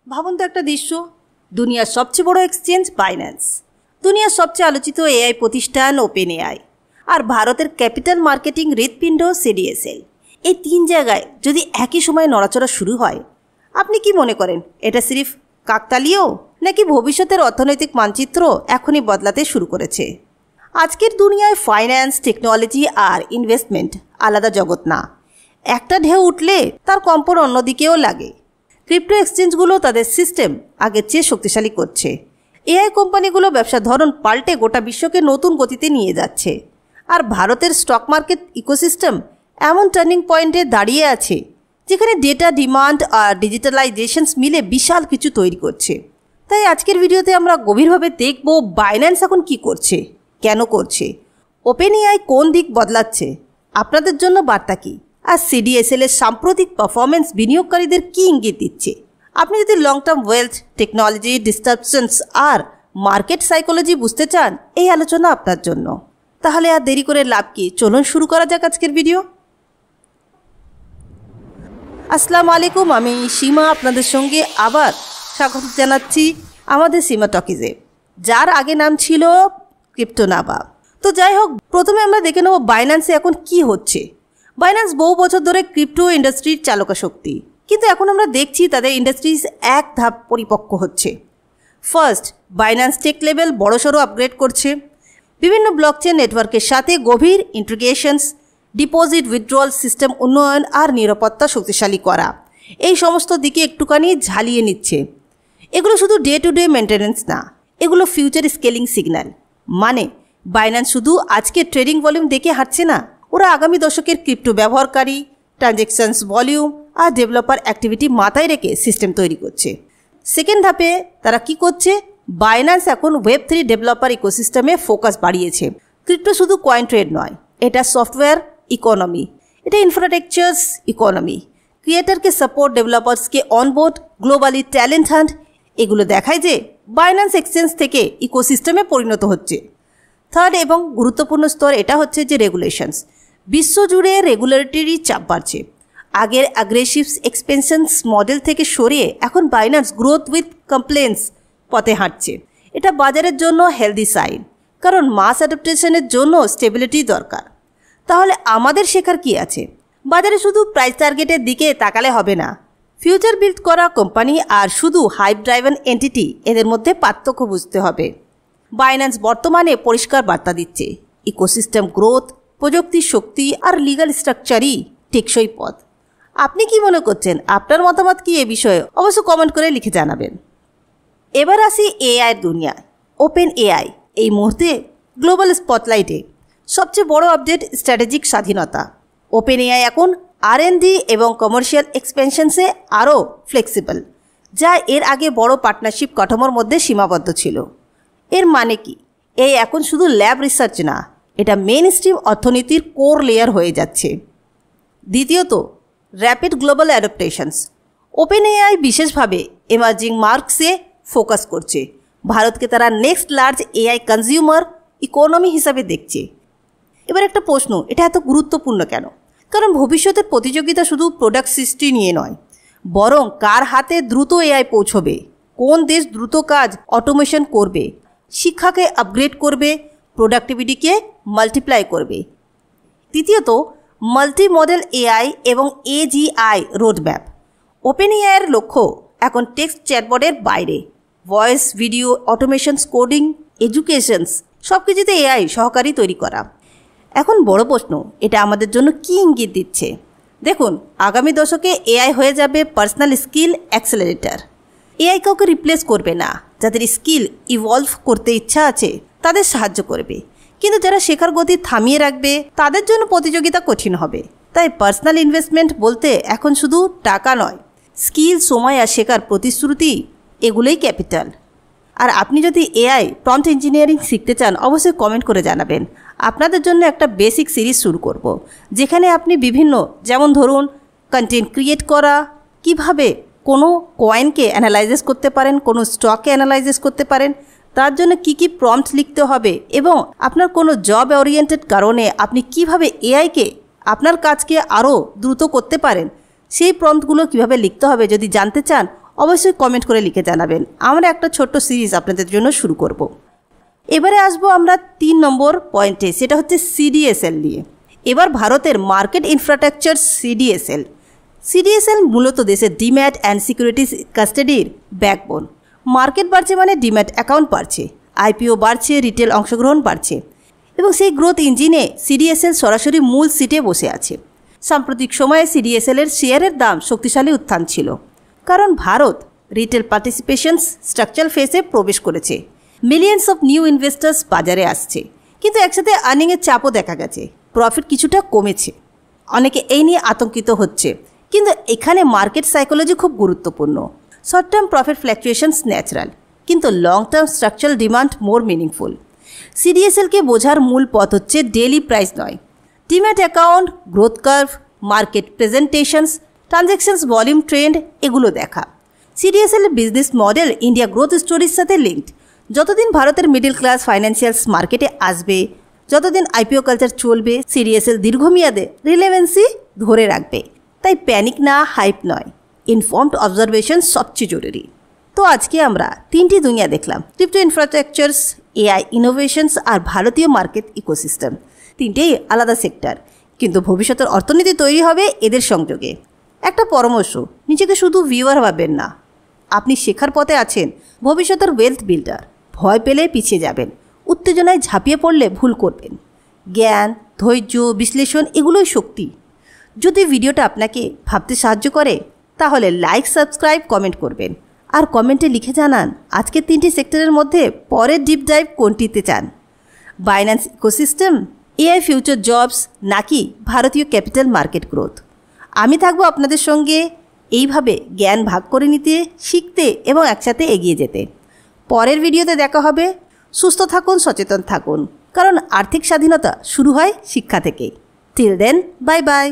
ভাবুন তো একটা দৃশ্য, দুনিয়ার সবচেয়ে বড় এক্সচেঞ্জ বাইন্যান্স, দুনিয়ার সবচেয়ে আলোচিত এআই প্রতিষ্ঠান ওপেন এআই, আর ভারতের ক্যাপিটাল মার্কেটিং হৃৎপিণ্ড সিডিএসএল। এই তিন জায়গায় যদি একই সময়ে নড়াচড়া শুরু হয়, আপনি কি মনে করেন এটা সিরিফ কাকতালীয়, নাকি ভবিষ্যতের অর্থনৈতিক মানচিত্র এখনই বদলাতে শুরু করেছে? আজকের দুনিয়ায় ফাইন্যান্স, টেকনোলজি আর ইনভেস্টমেন্ট আলাদা জগৎ না। একটা ঢেউ উঠলে তার কম্পন অন্যদিকেও লাগে। ক্রিপ্টো এক্সচেঞ্জগুলো তাদের সিস্টেম আগের চেয়ে শক্তিশালী করছে। এআই কোম্পানিগুলো ব্যবসার ধরন পাল্টে গোটা বিশ্বকে নতুন গতিতে নিয়ে যাচ্ছে। আর ভারতের স্টক মার্কেট ইকোসিস্টেম এমন টার্নিং পয়েন্টে দাঁড়িয়ে আছে যেখানে ডেটা, ডিমান্ড আর ডিজিটালাইজেশনস মিলে বিশাল কিছু তৈরি করছে। তাই আজকের ভিডিওতে আমরা গভীরভাবে দেখব বাইন্যান্স এখন কি করছে, কেন করছে, ওপেন এআই কোন দিক বদলাচ্ছে, আপনাদের জন্য বার্তা কী, আর সিডিএসএল এর সাম্প্রতিক পারফরমেন্স বিনিয়োগকারীদের কী ইঙ্গিত দিচ্ছে। আপনি যদি long term wealth, technology, disruptions আর মার্কেট সাইকোলজি বুঝতে চান, এই আলোচনা আপনার জন্য। তাহলে আর দেরি করে লাভ কি, চলুন শুরু করা যাক আজকের ভিডিও। আসসালামু আলাইকুম, আমি সীমা আপনাদের সঙ্গে আবার স্বাগত জানাচ্ছি আমাদের সীমা টকিজে, যার আগে নাম ছিল ক্রিপ্টোনাবা। তো যাই হোক, প্রথমে আমরা দেখে নেব বাইন্যান্সে এখন কি হচ্ছে। বাইন্যান্স বহু বছর ধরে ক্রিপ্টো ইন্ডাস্ট্রির চালকা শক্তি, কিন্তু এখন আমরা দেখছি তাদের ইন্ডাস্ট্রিজ এক ধাপ পরিপক্ক হচ্ছে। ফার্স্ট, বাইন্যান্স টেক লেভেল বড়সড় আপগ্রেড করছে। বিভিন্ন ব্লকচেন নেটওয়ার্কের সাথে গভীর ইন্টিগ্রেশনস, ডিপোজিট উইথড্রয়াল সিস্টেম উন্নয়ন আর নিরাপত্তা শক্তিশালী করা, এই সমস্ত দিকে একটুখানি ঝালিয়ে নিচ্ছে। এগুলো শুধু ডে টু ডে মেনটেন্যান্স না, এগুলো ফিউচার স্কেলিং সিগন্যাল। মানে বাইন্যান্স শুধু আজকে ট্রেডিং ভলিউম দেখে হাঁটছে না, ওরা আগামী দশকের ক্রিপ্টো ব্যবহারকারী, ট্রানজ্যাকশনস ভলিউম আর ডেভেলপার অ্যাক্টিভিটি মাথায় রেখে সিস্টেম তৈরি করছে। সেকেন্ড ধাপে তারা কি করছে, বাইন্যান্স এখন ওয়েব 3 ডেভেলপার ইকোসিস্টেমে ফোকাস বাড়িয়েছে। ক্রিপ্টো শুধু কয়েন ট্রেড নয়, এটা সফটওয়্যার ইকোনমি, এটা ইনফ্রাস্ট্রাকচারস ইকোনমি। ক্রিয়েটারকে সাপোর্ট, ডেভেলপার্সকে অনবোর্ড, গ্লোবালি ট্যালেন্ট হান্ট, এগুলো দেখায় যে বাইন্যান্স এক্সচেঞ্জ থেকে ইকোসিস্টেমে পরিণত হচ্ছে। থার্ড এবং গুরুত্বপূর্ণ স্তর এটা হচ্ছে যে রেগুলেশনস। বিশ্বজুড়ে রেগুলেটরি চাপ বাড়ছে। আগের অ্যাগ্রেসিভ এক্সপেনশনস মডেল থেকে সরিয়ে এখন বাইন্যান্স গ্রোথ উইথ কমপ্লেন্স পথে হাঁটছে। এটা বাজারের জন্য হেলদি সাইন, কারণ মাস অ্যাডাপ্টেশনের জন্য স্টেবিলিটি দরকার। তাহলে আমাদের শেখার কি আছে? বাজারে শুধু প্রাইস টার্গেটের দিকে তাকালে হবে না। ফিউচার বিল্ড করা কোম্পানি আর শুধু হাইপ ড্রাইভেন এন্টিটি, এদের মধ্যে পার্থক্য বুঝতে হবে। বাইন্যান্স বর্তমানে পরিষ্কার বার্তা দিচ্ছে, ইকোসিস্টেম গ্রোথ, প্রযুক্তির শক্তি আর লিগাল স্ট্রাকচারই টেকসই পথ। আপনি কি মনে করছেন? আপনার মতামত কি এ বিষয়ে অবশ্য কমেন্ট করে লিখে জানাবেন। এবার আসি এআইয়ের দুনিয়ায়। ওপেন এআই এই মুহূর্তে গ্লোবাল স্পটলাইটে। সবচেয়ে বড় আপডেট, স্ট্র্যাটেজিক স্বাধীনতা। ওপেন এআই এখন R&D এবং কমার্শিয়াল এক্সপেনশনসে আরও ফ্লেক্সিবল, যা এর আগে বড় পার্টনারশিপ কাঠামোর মধ্যে সীমাবদ্ধ ছিল। এর মানে কি? এই এখন শুধু ল্যাব রিসার্চ না, এটা মেইন স্ট্রিম অর্থনীতির কোর লেয়ার হয়ে যাচ্ছে। দ্বিতীয়ত, র্যাপিড গ্লোবাল অ্যাডাপ্টেশনস। ওপেন এআই বিশেষভাবে এমার্জিং মার্কেটসে ফোকাস করছে। ভারতকে তারা next large AI consumer economy হিসাবে দেখছে। এবার একটা প্রশ্ন, এটা এত গুরুত্বপূর্ণ কেন? কারণ ভবিষ্যতের প্রতিযোগিতা শুধু প্রোডাক্ট সৃষ্টি নিয়ে নয়, বরং কার হাতে দ্রুত এআই পৌঁছবে, কোন দেশ দ্রুত কাজ অটোমেশন করবে, শিক্ষাকে আপগ্রেড করবে, প্রোডাক্টিভিটিকে মাল্টিপ্লাই করবে। তৃতীয়ত, মাল্টি মডেল এআই এবং এজিআই রোডম্যাপ। ওপেন এআইয়ের লক্ষ্য এখন টেক্সট চ্যাটবটের বাইরে। ভয়েস, ভিডিও, অটোমেশনস, কোডিং, এডুকেশনস সব কিছুতে এআই সহকারী তৈরি করা। এখন বড় প্রশ্ন, এটা আমাদের জন্য কী ইঙ্গিত দিচ্ছে? দেখুন, আগামী দশকে এআই হয়ে যাবে পার্সোনাল স্কিল অ্যাক্সেলারেটর। এআই কাউকে রিপ্লেস করবে না, যাদের স্কিল ইভলভ করতে ইচ্ছা আছে তাদের সাহায্য করবে, কিন্তু যারা শেখার গতি থামিয়ে রাখবে তাদের জন্য প্রতিযোগিতা কঠিন হবে। তাই পার্সোনাল ইনভেস্টমেন্ট বলতে এখন শুধু টাকা নয়, স্কিল, সময় আর শেখার প্রতিশ্রুতি, এগুলোই ক্যাপিটাল। আর আপনি যদি এআই প্রম্পট ইঞ্জিনিয়ারিং শিখতে চান, অবশ্যই কমেন্ট করে জানাবেন। আপনাদের জন্য একটা বেসিক সিরিজ শুরু করব, যেখানে আপনি বিভিন্ন, যেমন ধরুন কন্টেন্ট ক্রিয়েট করা, কিভাবে কোনো কয়েনকে অ্যানালাইসিস করতে পারেন, কোনো স্টককে অ্যানালাইসিস করতে পারেন, তার জন্য কি কি প্রম্পট লিখতে হবে, এবং আপনার কোনো জব ওরিয়েন্টেড কারণে আপনি কিভাবে এআইকে আপনার কাজকে আরও দ্রুত করতে পারেন, সেই প্রম্পটগুলো কিভাবে লিখতে হবে যদি জানতে চান, অবশ্যই কমেন্ট করে লিখে জানাবেন। আমরা একটা ছোট্ট সিরিজ আপনাদের জন্য শুরু করব। এবারে আসবো আমরা 3 নম্বর পয়েন্টে, সেটা হচ্ছে সিডিএসএল নিয়ে। এবার ভারতের মার্কেট ইনফ্রাস্ট্রাকচার সিডিএসএল মূলত দেশের ডিম্যাট অ্যান্ড সিকিউরিটিজ কাস্টাডির ব্যাকবোন। মার্কেট বাড়ছে মানে ডিম্যাট অ্যাকাউন্ট বাড়ছে, আইপিও বাড়ছে, রিটেল অংশগ্রহণ বাড়ছে এবং সেই গ্রোথ ইঞ্জিনে সিডিএসএল সরাসরি মূল সিটে বসে আছে। সাম্প্রতিক সময়ে সিডিএসএলের শেয়ারের দাম শক্তিশালী উত্থান ছিল, কারণ ভারত রিটেল পার্টিসিপেশনস স্ট্রাকচারাল ফেসে প্রবেশ করেছে। মিলিয়নস অফ নিউ ইনভেস্টার্স বাজারে আসছে, কিন্তু একসাথে আর্নিংয়ের চাপও দেখা গেছে, প্রফিট কিছুটা কমেছে। অনেকে এই নিয়ে আতঙ্কিত হচ্ছে, কিন্তু এখানে মার্কেট সাইকোলজি খুব গুরুত্বপূর্ণ। শর্ট টার্ম প্রফিট ফ্ল্যাকচুয়েশনস ন্যাচারাল, কিন্তু লং টার্ম স্ট্রাকচারাল ডিমান্ড মোর মিনিংফুল। সিডিএসএলকে বোঝার মূল পথ হচ্ছে ডেইলি প্রাইস নয়, demat account, growth curve, market presentations, transactions volume trend, এগুলো দেখা। সিডিএসএলের বিজনেস মডেল ইন্ডিয়া গ্রোথ স্টোরির সাথে লিঙ্কড। যতদিন ভারতের মিডল ক্লাস ফাইন্যান্সিয়ালস মার্কেটে আসবে, যতদিন আইপিও কালচার চলবে, সিডিএসএল দীর্ঘমেয়াদে রিলেভেন্সি ধরে রাখবে। তাই প্যানিক না, হাইপ নয়, ইনফর্মড অবজারভেশন সবচেয়ে জরুরি। তো আজকে আমরা 3টি দুনিয়া দেখলাম, ক্রিপ্টো ইনফ্রাস্ট্রাকচারস, এআই ইনোভেশনস আর ভারতীয় মার্কেট ইকোসিস্টেম। 3টেই আলাদা সেক্টর, কিন্তু ভবিষ্যতের অর্থনীতি তৈরি হবে এদের সংযোগে। একটা পরামর্শ, নিজেকে শুধু ভিউয়ার ভাববেন না, আপনি শেখার পথে আছেন, ভবিষ্যতের ওয়েলথ বিল্ডার। ভয় পেলে পিছিয়ে যাবেন, উত্তেজনায় ঝাঁপিয়ে পড়লে ভুল করবেন। জ্ঞান, ধৈর্য, বিশ্লেষণ এগুলোই শক্তি। যদি ভিডিওটা আপনাকে ভাবতে সাহায্য করে, তাহলে লাইক, সাবস্ক্রাইব, কমেন্ট করবেন। আর কমেন্টে লিখে জানান আজকের 3টি সেক্টরের মধ্যে পরের ডিপ ডাইভ কোনটিতে চান, Binance ecosystem, AI future jobs নাকি ভারতীয় ক্যাপিটাল মার্কেট গ্রোথ। আমি থাকবো আপনাদের সঙ্গে এইভাবে জ্ঞান ভাগ করে নিতে, শিখতে এবং একসাথে এগিয়ে যেতে। পরের ভিডিওতে দেখা হবে। সুস্থ থাকুন, সচেতন থাকুন, কারণ আর্থিক স্বাধীনতা শুরু হয় শিক্ষা থেকেই। Till then, bye by.